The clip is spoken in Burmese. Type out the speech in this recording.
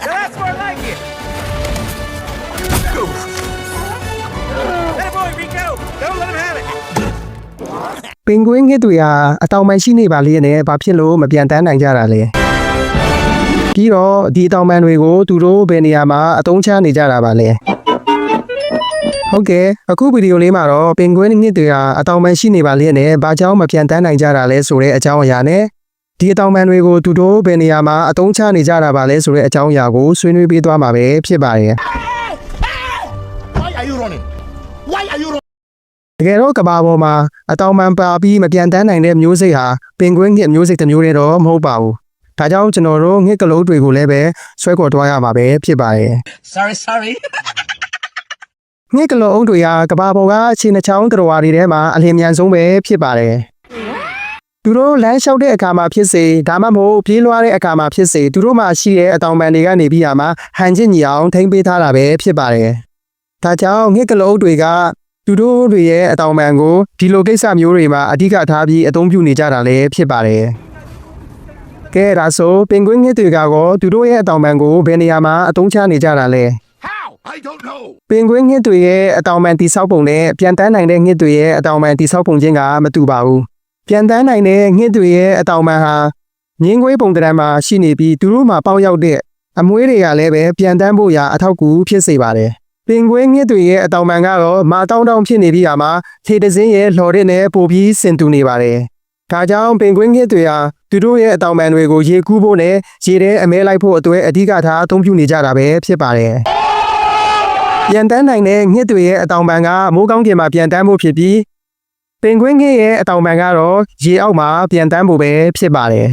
That's more like it. Hey boy, Rico, don't let him have it. ပင်ဂွင်းငှက်တွေဟာအတောင်ပံရှိနေပါလေနဲ့ဘာဖြစ်လို့မပြန်တန်းနိုင်ကြတာလဲပြီးတော့ဒီအတောင်ပံတွေကိုသူတို့ဘယ်နေရာမှာအသုံးချနေကြတာပါလဲဟုတ်ကဲ့အခုဗီဒီယိုလေးမှာတော့ပင်ဂွင်းငှက်တွေဟာအတောင်ပံရှိနေပါလေနဲ့ဘာကြောင့်မပြန်တန်းနိုင်ကြတာလဲဆိုတဲ့အကြောင်းအရာနဲ့ဒီအတောင်ပံတွေကိုသူတို့ဘယ်နေရာမှာအသုံးချနေကြတာပါလဲဆိုတဲ့အကြောင်းအရာကိုဆွေးနွေးပေးသွားမှာပဲဖြစ်ပါတယ် Why are you running? Why are you running? တကယ်တော့ကဘာပေါ်မှာအတောင်ပံပါပြီးမပြန်တန်းနိုင်တဲ့မျိုးစိတ်ဟာပင်ဂွင်းငှက်မျိုးစိတ်တစ်မျိုးတည်းတော့မဟုတ်ပါဘူးဒါကြောင့်ကျွန်တော်တို့ငှက်ကလေးတွေကိုလည်းပဲဆွဲခေါ်သွားရမှာပဲဖြစ်ပါတယ် Sorry. ငှက်ကလေးအုပ်တွေကကဘာပေါ်ကခြေနှချောင်းတော်ဝါတွေထဲမှာအလင်းမြန်ဆုံးပဲဖြစ်ပါတယ်သူတို့လမ်းလျှောက်တဲ့အခါမှာဖြစ်စေဒါမှမဟုတ်ပြေးလွှားတဲ့အခါမှာဖြစ်စေသူတို့မှာရှိတဲ့အတောင်ပံတွေကနေပြီးရမှာဟန်ချင်းညီအောင်ထိမ့်ပေးထားတာပဲဖြစ်ပါတယ်ဒါကြောင့်ငှက်ကလေးအုပ်တွေကသူတို့တွေရဲ့အတောင်ပံကိုဒီလိုကိစ္စမျိုးတွေမှာအဓိကထားပြီးအသုံးပြုနေကြတာလည်းဖြစ်ပါတယ်ကဲဒါဆိုပင်ဂွင်းငှက်တွေကတော့သူတို့ရဲ့အတောင်ပံကိုဘယ်နေရာမှာအသုံးချနေကြတာလဲ How? I don't know. ပင်ဂွင်းငှက်တွေရဲ့အတောင်ပံတိဆောက်ပုံနဲ့ပြန်တန်းနိုင်တဲ့ငှက်တွေရဲ့အတောင်ပံတိဆောက်ပုံချင်းကမတူပါဘူးပြန်တန်းနိုင်တဲ့ငှက်တွေရဲ့အတောင်ပံဟာငင်းခွေးပုံတံမှာရှိနေပြီးသူတို့မှာပေါက်ရောက်တဲ့အမွှေးတွေကလည်းပဲပြန်တန်းဖို့ရာအထောက်အကူဖြစ်စေပါတယ်ပင်ဂွင်းငှက်တွေရဲ့အတောင်ပံကတော့မာတောင်းတောင်းဖြစ်နေပြီးရမှာခြေတစင်းရဲ့လှော်တဲ့နဲ့ပိုပြီးစင်တူနေပါတယ်ဒါကြောင့်ပင်ဂွင်းငှက်တွေဟာသူတို့ရဲ့အတောင်ပံတွေကိုရေကူးဖို့နဲ့ရေထဲအမဲလိုက်ဖို့အတွက်အဓိကထားအသုံးပြုနေကြတာပဲဖြစ်ပါတယ်ပြန်တန်းနိုင်တဲ့ငှက်တွေရဲ့အတောင်ပံကမိုးကောင်းကင်မှာပြန်တန်းဖို့ဖြစ်ပြီးပင်ဂွင်းငှက်ရဲ့အတောင်ပံကတော့ရေအောက်မှာပြန်တန်းဖို့ပဲဖြစ်ပါတယ်